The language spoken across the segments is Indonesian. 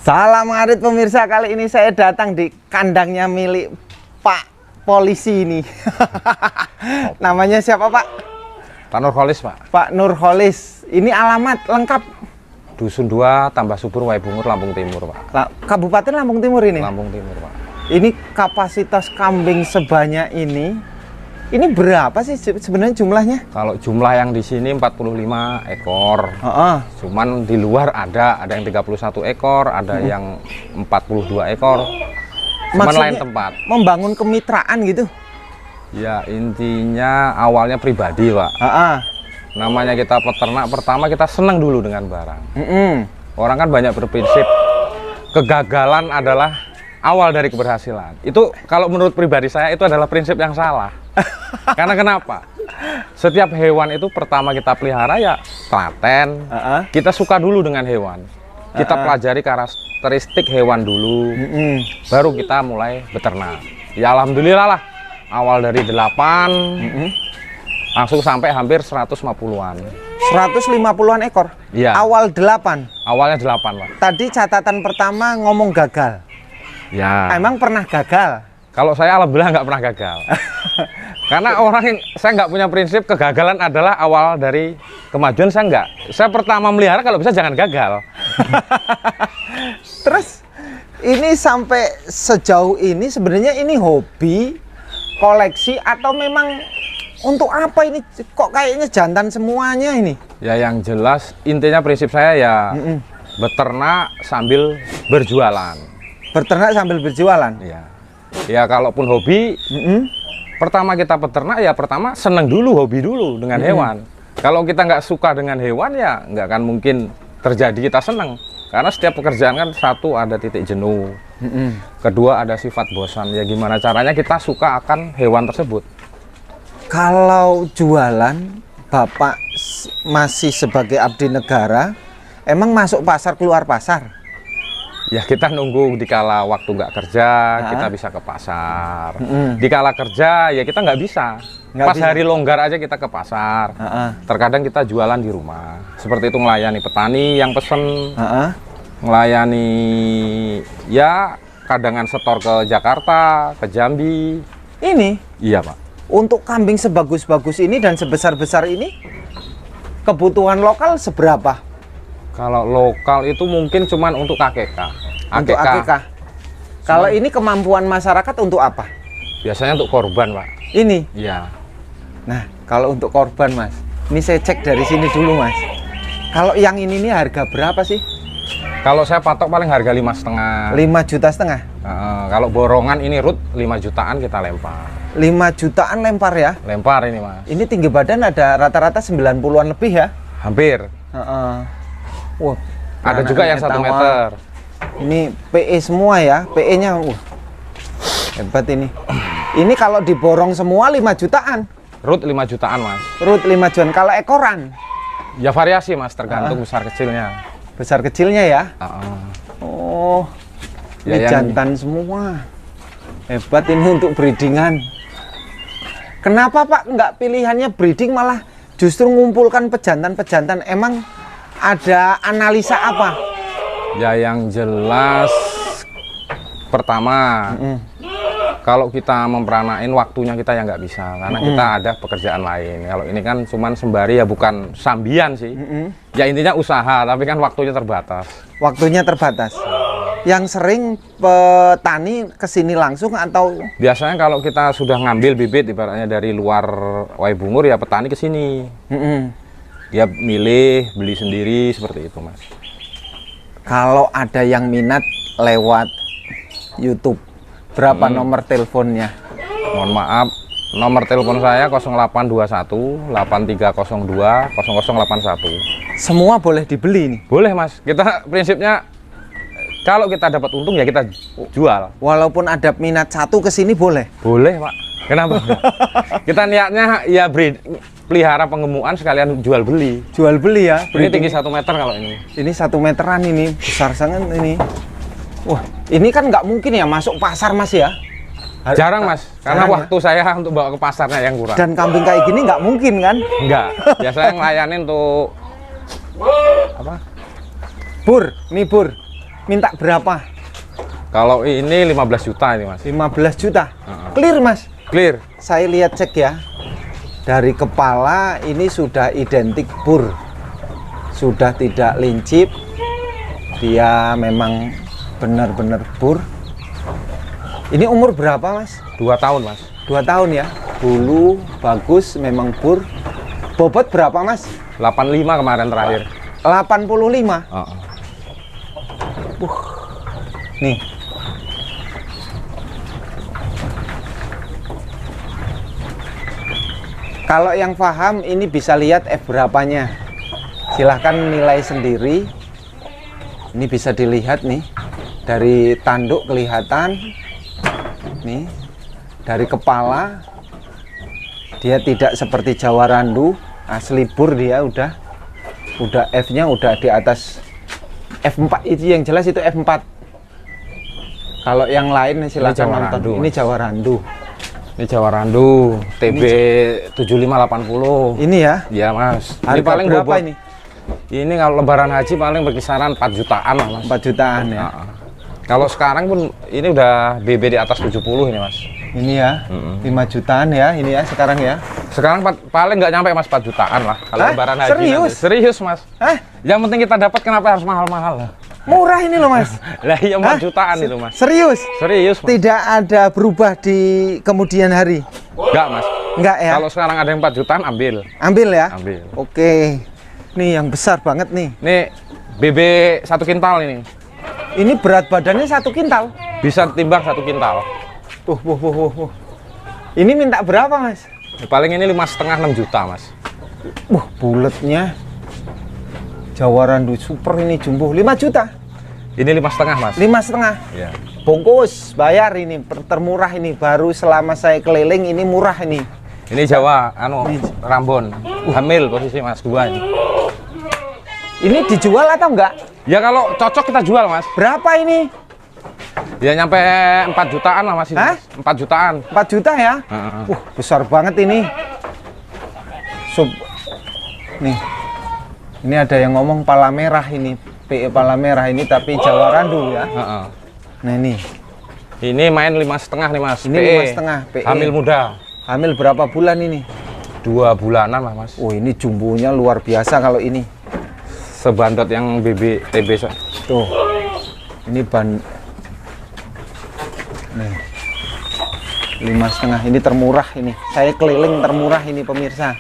Salam ngarit pemirsa, kali ini saya datang di kandangnya milik Pak Polisi ini. Namanya siapa Pak? Pak Nurholis Pak. Pak Nurholis. Ini alamat lengkap. Dusun 2 Tambah Subur, Waibungur, Lampung Timur Pak. Kabupaten Lampung Timur ini? Lampung Timur Pak. Ini kapasitas kambing sebanyak ini berapa sih sebenarnya jumlahnya? Kalau jumlah yang di sini 45 ekor. Cuman di luar ada yang 31 ekor, ada yang 42 ekor. Cuman Maksudnya lain tempat. Membangun kemitraan gitu? Ya intinya awalnya pribadi Pak. Namanya kita peternak, pertama kita senang dulu dengan barang. Orang kan banyak berprinsip kegagalan adalah awal dari keberhasilan. Itu kalau menurut pribadi saya itu adalah prinsip yang salah. Karena kenapa? Setiap hewan itu pertama kita pelihara ya telaten. Kita suka dulu dengan hewan. Kita pelajari karakteristik hewan dulu. Baru kita mulai beternak. Ya alhamdulillah lah. Awal dari 8 langsung sampai hampir 150-an. 150-an ekor? Iya. Awal 8? Awalnya 8 Pak. Tadi catatan pertama ngomong gagal. Ya. Emang pernah gagal? Kalau saya alhamdulillah nggak pernah gagal. Karena orang yang saya nggak punya prinsip kegagalan adalah awal dari kemajuan, saya nggak. Saya pertama melihara kalau bisa jangan gagal. Terus ini sampai sejauh ini sebenarnya ini hobi, koleksi atau memang untuk apa ini? Kok kayaknya jantan semuanya ini? Ya yang jelas intinya prinsip saya ya beternak sambil berjualan. Beternak sambil berjualan? Ya. Ya kalaupun hobi, pertama kita peternak ya pertama seneng dulu, hobi dulu dengan hewan. Kalau kita nggak suka dengan hewan ya nggak akan mungkin terjadi kita seneng. Karena setiap pekerjaan kan satu ada titik jenuh, kedua ada sifat bosan. Ya gimana caranya kita suka akan hewan tersebut. Kalau jualan, Bapak masih sebagai abdi negara, emang masuk pasar keluar pasar? Ya kita nunggu dikala waktu nggak kerja kita bisa ke pasar. Dikala kerja ya kita nggak bisa. Pas hari longgar aja kita ke pasar. Terkadang kita jualan di rumah. Seperti itu melayani petani yang pesen, melayani ya kadangan setor ke Jakarta, ke Jambi. Ini? Iya Pak. Untuk kambing sebagus-bagus ini dan sebesar-besar ini, kebutuhan lokal seberapa? Kalau lokal itu mungkin cuman untuk AKK. Untuk AKK. Kalau ini kemampuan masyarakat untuk apa? Biasanya untuk korban, Pak. Ini? Iya. Nah, kalau untuk korban, Mas. Ini saya cek dari sini dulu, Mas. Kalau yang ini harga berapa sih? Kalau saya patok paling harga 5,5. 5,5 juta. Kalau borongan ini Rut 5 jutaan kita lempar. 5 jutaan lempar ya? Lempar ini, Mas. Ini tinggi badan ada rata-rata 90-an lebih ya? Hampir. Wah, ada juga yang 1 meter. Ini PE semua ya, PE-nya. Hebat ini. Ini kalau diborong semua 5 jutaan. Rut 5 jutaan, Mas. Rut 5 jutaan. Kalau ekoran? Ya variasi, Mas, tergantung besar kecilnya. Besar kecilnya ya? Oh, ya, ini jantan semua. Hebat ini untuk breedingan. Kenapa Pak nggak pilihannya breeding malah justru ngumpulkan pejantan-pejantan? Emang ada analisa apa? Ya yang jelas pertama kalau kita memperanain waktunya kita yang nggak bisa karena kita ada pekerjaan lain. Kalau ini kan cuman sembari ya bukan sambian sih. Ya intinya usaha tapi kan waktunya terbatas. Waktunya terbatas. Yang sering petani kesini langsung atau? Biasanya kalau kita sudah ngambil bibit ibaratnya dari luar Waibungur ya petani kesini. Dia milih, beli sendiri, seperti itu Mas. Kalau ada yang minat lewat YouTube, berapa nomor teleponnya? Mohon maaf, nomor telepon saya 0821 8302 0081. Semua boleh dibeli nih? Boleh Mas, kita prinsipnya kalau kita dapat untung ya kita jual. Walaupun ada minat satu kesini boleh? Boleh Pak, kenapa? Kita niatnya ya pelihara pengemukan sekalian jual beli. Jual beli ya? Ini tinggi 1 meter kalau ini. Ini 1 meteran ini, besar sangat ini. Wah, ini kan nggak mungkin ya masuk pasar Mas ya? Jarang Mas, karena waktu saya untuk bawa ke pasarnya yang kurang. Dan kambing kayak gini nggak mungkin kan? Enggak, biasanya ngelayanin untuk apa? Bur, nih bur. minta berapa? Kalau ini 15 juta ini Mas. 15 juta. Clear Mas. Clear. Saya lihat cek ya. Dari kepala ini sudah identik bur. Sudah tidak lincip. Dia memang benar-benar bur. Ini umur berapa Mas? 2 tahun Mas. 2 tahun ya. Bulu bagus, memang bur. Bobot berapa Mas? 85 kemarin terakhir. 85. Nih. Kalau yang paham ini bisa lihat F berapanya. Silahkan nilai sendiri. Ini bisa dilihat nih. Dari tanduk kelihatan. Nih. Dari kepala. Dia tidak seperti Jawa Randu. Asli bur dia udah F-nya udah di atas F4. Itu yang jelas itu F4. Kalau yang lain silahkan nonton. Ini Jawa Randu. Ini Jawa Randu TB 7580. Ini ya? Iya Mas. Harga ini paling berapa bobot. ini? Ini kalau lebaran haji paling berkisaran 4 jutaan lah Mas. 4 jutaan ya. Kalau sekarang pun ini udah BB di atas 70 ini Mas. Ini ya. 5 jutaan ya ini ya sekarang ya. Sekarang paling nggak nyampe Mas 4 jutaan lah kalau lebaran haji. Serius? Nanti. Serius Mas. Yang penting kita dapat, kenapa harus mahal-mahal lah. Murah ini loh Mas. Lah iya 4 jutaan itu Mas. Serius? Serius Mas. Tidak ada berubah di kemudian hari? Enggak Mas. Enggak ya? Kalau sekarang ada yang 4 jutaan ambil. Ambil ya? Ambil. Oke. Nih yang besar banget nih. Nih BB 1 kintal ini. Ini berat badannya 1 kintal. Bisa timbang 1 kintal. Ini minta berapa Mas? Paling ini 5,5 6 juta Mas. Buletnya Jawa Randu super ini jumbo 5 juta. Ini 5,5 Mas. 5,5. Iya. Bungkus bayar ini termurah ini, baru selama saya keliling ini murah ini. Ini Jawa Rambon. Hamil posisi Mas 2 ini. Ini dijual atau enggak? Ya kalau cocok kita jual Mas. Berapa ini? Ya nyampe 4 jutaan lah Mas ini. 4 jutaan. 4 juta ya? Besar banget ini. Nih. Ini ada yang ngomong pala merah ini. PE pala merah ini tapi Jawa Randu ya. Nah ini. Ini main 5,5 nih Mas. Ini PE. 5,5 PE. Hamil muda. Hamil berapa bulan ini? 2 bulanan lah Mas. Oh ini jumbonya luar biasa kalau ini. Sebandot yang BB TB. Tuh. Ini ban. Nih. 5,5 ini termurah ini. Saya keliling termurah ini pemirsa.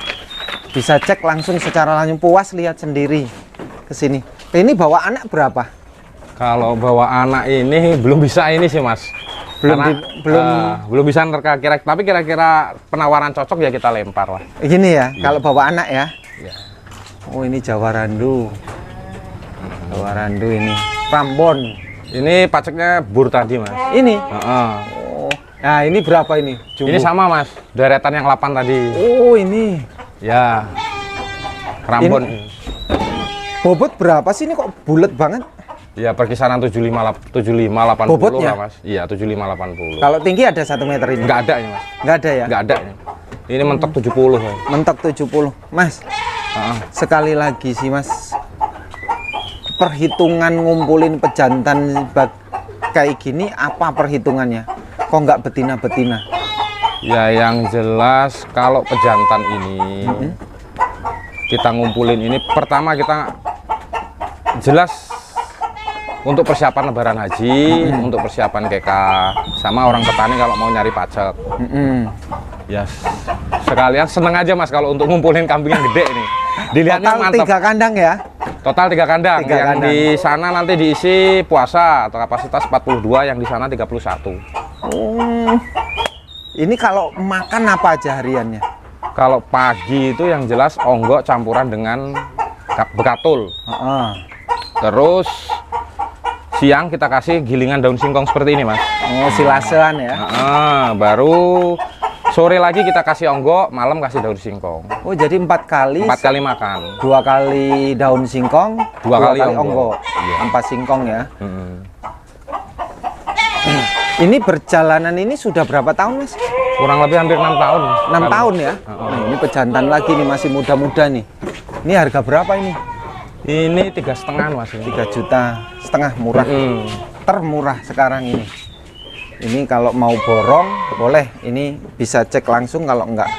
Bisa cek langsung secara langsung, puas lihat sendiri ke sini. Ini bawa anak berapa? Kalau bawa anak ini belum bisa ini sih Mas. Belum bisa kira-kira, tapi kira-kira penawaran cocok ya kita lempar lah. Gini ya, kalau bawa anak ya. Ya. Oh ini Jawa Randu. Jawa Randu ini. Rambon. Ini paceknya bur tadi Mas. Ini? Oh. Nah ini berapa ini? Jumbo. Ini sama Mas, deretan yang 8 tadi. Oh ini. Ya. Rambon. Bobot berapa sih ini kok bulat banget? Ya perkisaran 75 80 bobotnya? lah Mas. Iya 75 80. Kalau tinggi ada 1 meter ini? Nggak ada ini Mas. Nggak ada ya? Nggak ada ini. Ini mentok 70 Mas. Mentok 70 Mas. Sekali lagi sih Mas, perhitungan ngumpulin pejantan kayak gini apa perhitungannya? Kok nggak betina-betina? Ya yang jelas kalau pejantan ini kita ngumpulin ini, pertama kita jelas untuk persiapan lebaran haji, untuk persiapan KK, sama orang petani kalau mau nyari pajak. Ya sekalian seneng aja Mas kalau untuk ngumpulin kambing yang gede ini. Dilihatnya mantap. 3 kandang ya? Total 3 kandang. Yang kandang. Di sana nanti diisi puasa atau kapasitas 42, yang di sana 31. Ini kalau makan apa aja hariannya? Kalau pagi itu yang jelas onggok campuran dengan bekatul. Terus siang kita kasih gilingan daun singkong seperti ini Mas. Oh silasean ya? Baru sore lagi kita kasih onggok, malam kasih daun singkong. Oh jadi 4 kali? 4 kali makan. 2 kali daun singkong, 2 kali onggok. Iya. 4 singkong ya? Ini perjalanan ini sudah berapa tahun Mas? Kurang lebih hampir 6 tahun. 6 tahun ya? Nah, ini pejantan lagi nih, masih muda-muda nih. Ini harga berapa ini? Ini 3,5 mas. 3,5 juta murah. Termurah sekarang ini. Ini kalau mau borong boleh, ini bisa cek langsung. Kalau enggak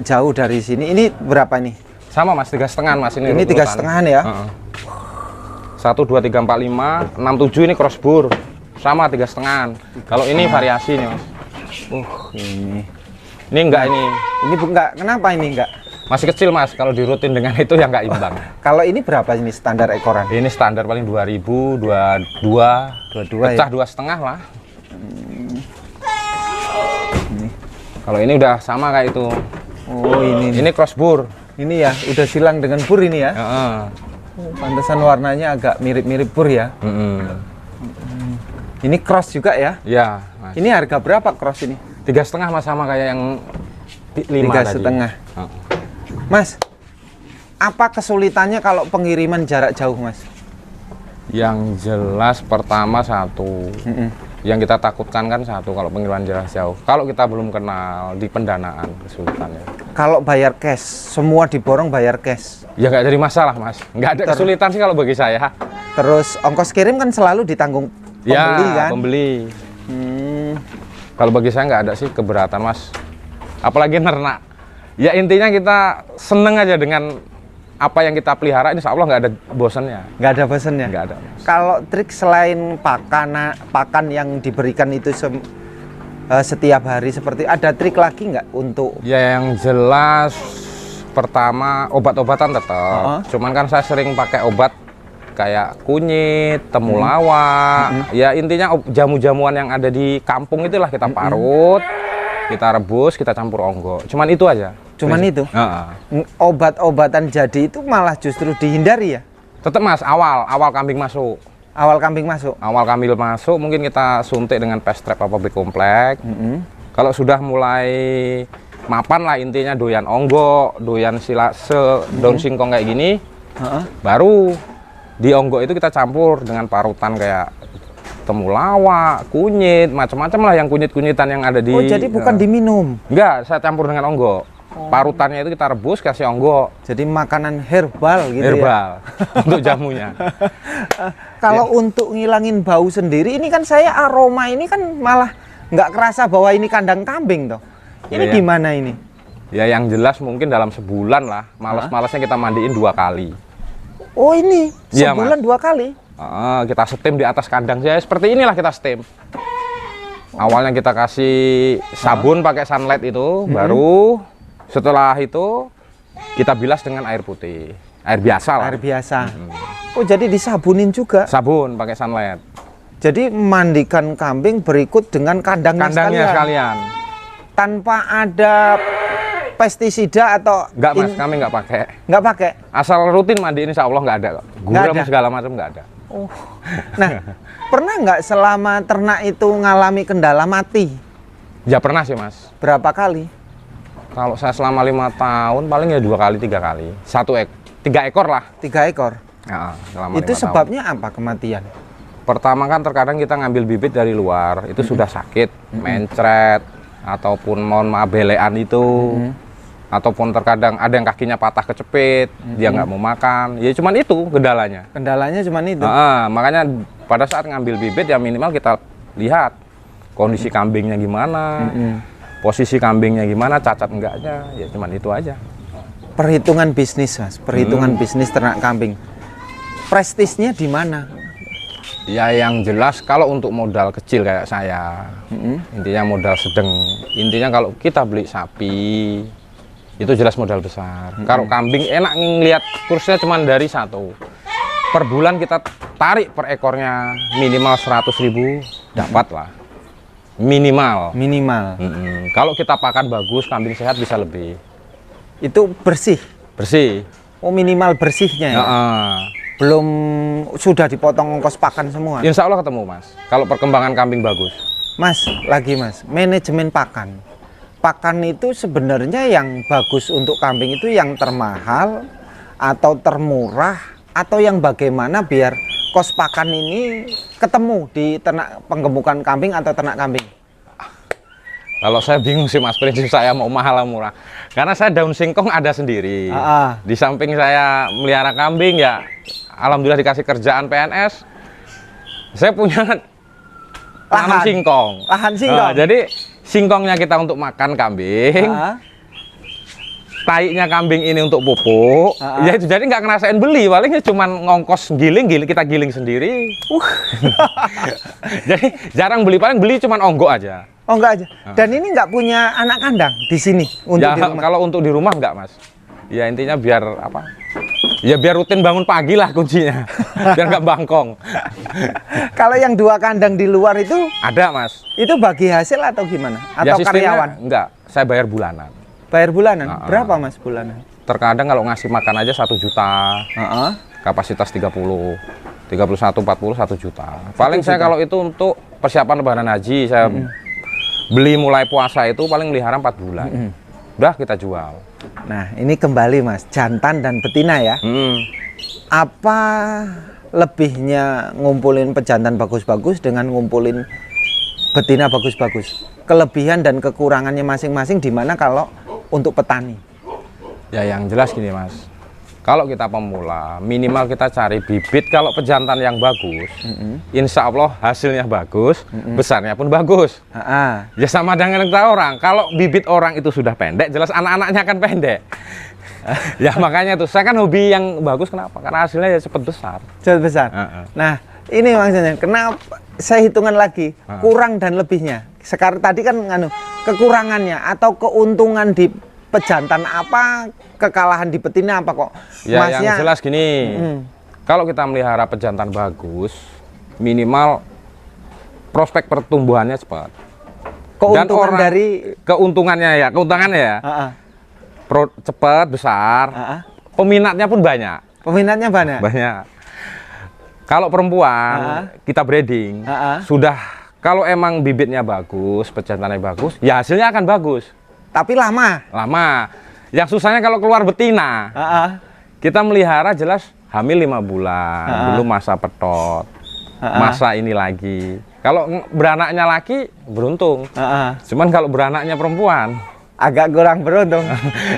jauh dari sini. Ini berapa nih? Sama mas, 3,5 mas ini. Ini 3,5 ya. 1, 2, 3, 4, 5, 6, 7 ini crossbur. Sama 3,5. Kalau ini variasi nih mas. Ini enggak ini. Ini enggak. Kenapa ini enggak? Masih kecil mas. Kalau dirutin dengan itu ya enggak imbang. Kalau ini berapa ini standar ekoran? Ini standar paling 2.000, 22 pecah ya? 2,5 lah. Kalau ini udah sama kayak itu. Oh ini crossbur. Ini ya udah silang dengan bur ini ya. Pantesan warnanya agak mirip-mirip bur ya. Ini cross juga ya? Ya mas. Ini harga berapa cross ini? 3,5 mas, sama kayak yang 5 tadi. 3,5. Mas, apa kesulitannya kalau pengiriman jarak jauh mas? Yang jelas pertama satu, yang kita takutkan kan satu, kalau pengiriman jarak jauh. Kalau kita belum kenal di pendanaan kesulitannya. Kalau bayar cash, semua diborong bayar cash? Ya nggak jadi masalah mas, nggak ada kesulitan sih kalau bagi saya. Terus ongkos kirim kan selalu ditanggung pembeli kan? Pembeli. Kalau bagi saya nggak ada sih keberatan mas, apalagi ternak. Ya intinya kita seneng aja dengan apa yang kita pelihara, insya Allah nggak ada bosannya. Nggak ada bosannya? Nggak ada mas. Kalau trik selain pakan yang diberikan itu setiap hari seperti, ada trik lagi nggak untuk? Ya yang jelas pertama obat-obatan tetap. Cuman kan saya sering pakai obat kayak kunyit, temulawak. Ya intinya jamu-jamuan yang ada di kampung itulah kita parut, kita rebus, kita campur onggo. Cuman itu aja. Cuman itu? Obat-obatan jadi itu malah justru dihindari ya? Tetap mas, awal kambing masuk. Awal kambing masuk? Awal kambing masuk mungkin kita suntik dengan pestrep apa bikomplek. Kalau sudah mulai mapan lah intinya, doyan onggo, doyan silase, daun singkong kayak gini, baru di onggo itu kita campur dengan parutan kayak temulawak, kunyit, macam-macam lah yang kunyit-kunyitan yang ada di. Oh jadi bukan diminum? Enggak, saya campur dengan onggo. Parutannya itu kita rebus, kasih onggo. Jadi makanan herbal gitu herbal, ya? Untuk jamunya. Kalau untuk ngilangin bau sendiri, ini kan saya aroma ini kan malah nggak kerasa bahwa ini kandang kambing toh. Ini gimana ini? Ya yang jelas mungkin dalam sebulan lah, males-malesnya kita mandiin 2 kali. Oh ini, sebulan 2 kali? Kita setim di atas kandang, ya seperti inilah kita setim. Awalnya kita kasih sabun pakai sunlight itu, baru setelah itu kita bilas dengan air putih, air biasa lah. Air biasa. Oh jadi disabunin juga? Sabun pakai sunlight. Jadi mandikan kambing berikut dengan kandangnya sekalian. Tanpa ada pestisida atau? Enggak mas, kami nggak pakai. Nggak pakai? Asal rutin mandiin insya Allah nggak ada kok. Gurem segala macam nggak ada. Oh. Nah, pernah nggak selama ternak itu ngalami kendala mati? Ya pernah sih mas. Berapa kali? Kalau saya selama 5 tahun paling ya 2 kali 3 kali. 3 ekor lah. 3 ekor? Ya, itu sebabnya apa kematian? Pertama kan terkadang kita ngambil bibit dari luar, itu sudah sakit, mencret, ataupun mohon maaf belean itu. Ataupun terkadang ada yang kakinya patah kecepit, dia nggak mau makan. Ya cuman itu kendalanya. Kendalanya cuman itu? Makanya pada saat ngambil bibit ya minimal kita lihat kondisi kambingnya gimana. Posisi kambingnya gimana, cacat enggaknya, ya cuman itu aja. Perhitungan bisnis mas, perhitungan bisnis ternak kambing. Prestisnya di mana? Ya yang jelas kalau untuk modal kecil kayak saya, intinya modal sedang. Intinya kalau kita beli sapi, itu jelas modal besar. Kalau kambing enak ngelihat kursnya cuman dari 1. Per bulan kita tarik per ekornya minimal 100.000, dapat lah. Minimal. Kalau kita pakan bagus, kambing sehat bisa lebih. Itu bersih? Bersih. Oh minimal bersihnya ya? Belum sudah dipotong ongkos pakan semua? Insya Allah ketemu mas, kalau perkembangan kambing bagus. Mas, manajemen pakan. Pakan itu sebenarnya yang bagus untuk kambing itu yang termahal atau termurah atau yang bagaimana biar kos pakan ini ketemu di ternak penggemukan kambing atau ternak kambing? Kalau saya bingung sih Mas, prinsip saya mau mahal atau murah. Karena saya daun singkong ada sendiri. Di samping saya melihara kambing ya, alhamdulillah dikasih kerjaan PNS. Saya punya tanam singkong. Lahan singkong. Jadi singkongnya kita untuk makan kambing. Taiknya kambing ini untuk pupuk. Ya itu jadi nggak ngerasain beli, palingnya cuma ngongkos giling kita giling sendiri. Jadi jarang beli, paling beli cuma onggok aja. Oh enggak aja. Dan ini nggak punya anak kandang di sini untuk ya, di rumah. Kalau untuk di rumah enggak, Mas. Ya intinya biar apa? Ya biar rutin bangun pagi lah kuncinya. Biar nggak bangkong. Kalau yang 2 kandang di luar itu ada, Mas. Itu bagi hasil atau gimana? Ya, Atau karyawan? Enggak, saya bayar bulanan. Bayar bulanan? Berapa Mas bulanan? Terkadang kalau ngasih makan aja 1 juta. Kapasitas 30, 31, 40, 1 juta. Paling saya kalau itu untuk persiapan lebaran haji, saya beli mulai puasa itu paling melihara 4 bulan. Udah kita jual. Nah, ini kembali Mas, jantan dan betina ya. Apa lebihnya ngumpulin pejantan bagus-bagus dengan ngumpulin betina bagus-bagus? Kelebihan dan kekurangannya masing-masing di mana kalau untuk petani? Ya yang jelas gini Mas. Kalau kita pemula, minimal kita cari bibit. Kalau pejantan yang bagus, insya Allah hasilnya bagus, besarnya pun bagus. Ya sama dengan kita orang. Kalau bibit orang itu sudah pendek, jelas anak-anaknya akan pendek. Ya makanya tuh, saya kan hobi yang bagus. Kenapa? Karena hasilnya ya cepat besar. Cepat besar. Nah, ini maksudnya. Kenapa? Saya hitungan lagi, kurang dan lebihnya. Sekarang tadi kan kekurangannya atau keuntungan di pejantan apa, kekalahan di betina apa kok? Ya Masnya, yang jelas gini, kalau kita melihara pejantan bagus, minimal prospek pertumbuhannya cepat. Keuntungan dari keuntungannya ya, cepat besar, peminatnya pun banyak. Peminatnya banyak. Banyak. Kalau perempuan kita breeding, sudah kalau emang bibitnya bagus, pejantannya bagus, ya hasilnya akan bagus. Tapi lama. Yang susahnya kalau keluar betina. Kita melihara jelas hamil 5 bulan, belum masa petot, masa ini lagi. Kalau beranaknya laki beruntung. Cuman kalau beranaknya perempuan agak kurang beruntung.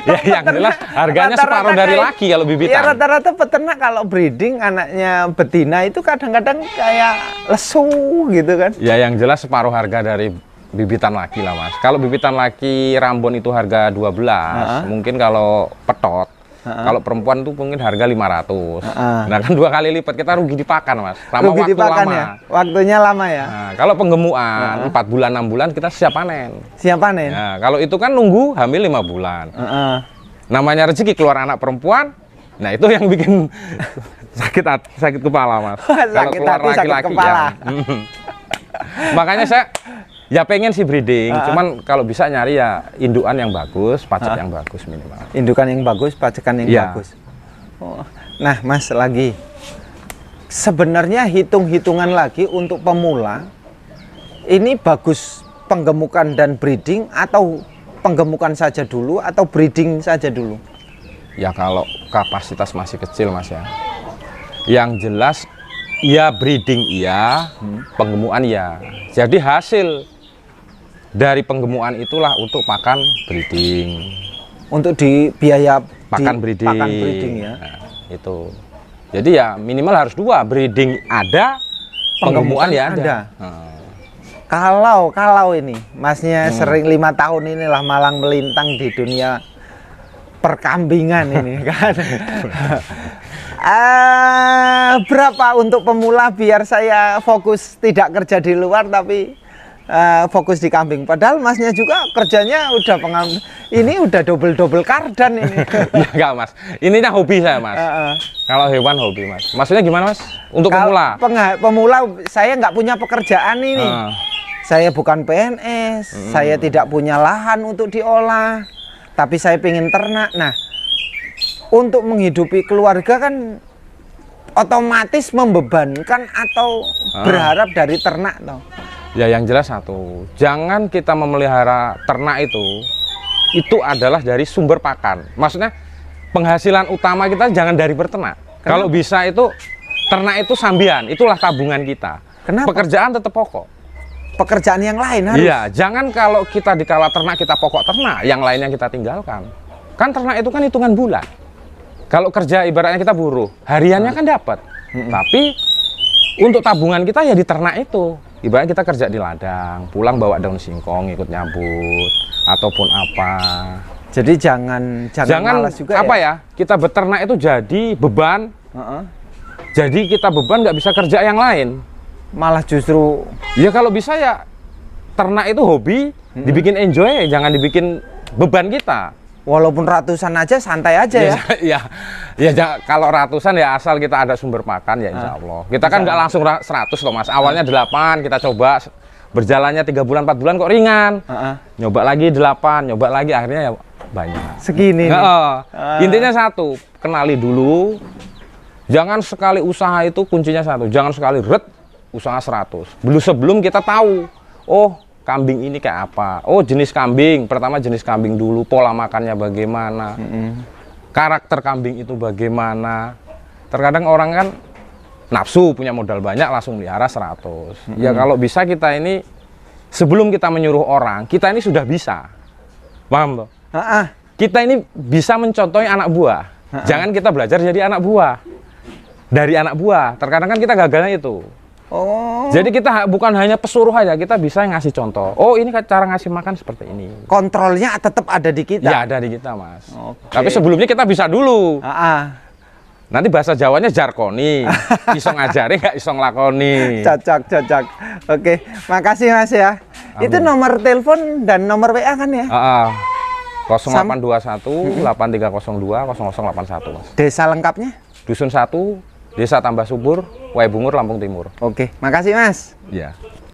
Ya yang jelas harganya separuh dari laki kalau bibitan. Ya rata-rata peternak kalau breeding anaknya betina itu kadang-kadang kayak lesu gitu kan. Ya yang jelas separuh harga dari bibitan laki lah Mas. Kalau bibitan laki Rambon itu harga 12, mungkin kalau petot, kalau perempuan itu mungkin harga 500. Nah kan 2 kali lipat, kita rugi di pakan Mas. Rugi di pakan ya? Waktunya lama ya? Nah, kalau penggemukan 4 bulan, 6 bulan kita siap panen. Siap panen? Nah, kalau itu kan nunggu hamil 5 bulan. Namanya rezeki keluar anak perempuan, nah itu yang bikin sakit kepala Mas. Kalau keluar laki-laki ya. Makanya saya ya pengen sih breeding, cuman kalau bisa nyari ya indukan yang bagus, pajak yang bagus minimal. Indukan yang bagus, pajakan yang bagus. Nah Mas, lagi sebenarnya hitung-hitungan lagi untuk pemula, ini bagus penggemukan dan breeding atau penggemukan saja dulu atau breeding saja dulu? Ya kalau kapasitas masih kecil Mas ya. Yang jelas ya breeding iya, penggemukan iya. Jadi hasil dari penggemukan itulah untuk pakan breeding. Untuk di biaya pakan breeding. Pakan breeding ya. Nah, itu. Jadi ya minimal harus 2, breeding ada, penggemukan ya ada. Kalau ini Masnya sering 5 tahun inilah malang melintang di dunia perkambingan ini kan. Berapa untuk pemula biar saya fokus tidak kerja di luar tapi fokus di kambing? Padahal Masnya juga kerjanya udah ini udah double kardan ini. Ya enggak Mas, ininya hobi saya Mas. Kalau hewan hobi Mas. Maksudnya gimana Mas? Untuk pemula? Pemula saya nggak punya pekerjaan ini. Saya bukan PNS, saya tidak punya lahan untuk diolah, tapi saya pengen ternak. Nah, untuk menghidupi keluarga kan otomatis membebankan atau berharap dari ternak toh. Ya yang jelas satu, jangan kita memelihara ternak itu adalah dari sumber pakan. Maksudnya penghasilan utama kita jangan dari berternak. Kalau bisa itu ternak itu sambian, itulah tabungan kita. Kenapa? Pekerjaan tetap pokok. pekerjaan yang lain harus. Iya, jangan kalau kita dikala ternak kita pokok ternak, yang lainnya kita tinggalkan. Kan ternak itu kan hitungan bulan. Kalau kerja ibaratnya kita buruh, hariannya kan dapat. Tapi untuk tabungan kita ya di ternak itu. Ibaratnya kita kerja di ladang, pulang bawa daun singkong ikut nyabut ataupun apa. Jadi jangan malas juga apa ya? Kita beternak itu jadi beban. Jadi kita beban nggak bisa kerja yang lain. Malah justru ya kalau bisa ya ternak itu hobi, dibikin enjoy, jangan dibikin beban kita. Walaupun ratusan aja santai aja ya. Kalau ratusan ya asal kita ada sumber pakan ya insya Allah. Kita kan nggak langsung 100 loh Mas. Awalnya 8 kita coba, berjalannya 3 bulan 4 bulan kok ringan. Nyoba lagi 8, nyoba lagi akhirnya ya banyak. Segini. Intinya satu, kenali dulu. Jangan sekali usaha itu kuncinya satu. Jangan sekali usaha 100. Sebelum kita tahu, oh kambing ini kayak apa? Oh jenis kambing, pertama jenis kambing dulu, pola makannya bagaimana, karakter kambing itu bagaimana. Terkadang orang kan nafsu, punya modal banyak langsung pelihara 100. Ya kalau bisa kita ini, sebelum kita menyuruh orang, kita ini sudah bisa. Paham toh? Kita ini bisa mencontohi anak buah. Jangan kita belajar jadi anak buah. Dari anak buah, terkadang kan kita gagalnya itu. Jadi kita bukan hanya pesuruh aja, kita bisa ngasih contoh. Oh ini cara ngasih makan seperti ini. Kontrolnya tetap ada di kita. Ya ada di kita Mas. Tapi sebelumnya kita bisa dulu. Nanti bahasa Jawanya jarkoni. Iso ngajari nggak iso ngelakoni. Cocok. Oke, makasih Mas ya. Amin. Itu nomor telepon dan nomor WA kan ya? 0821 8302 0081 Mas. Desa lengkapnya? Dusun 1, Desa Tambah Subur, Waibungur, Lampung Timur. Oke, makasih Mas. Ya.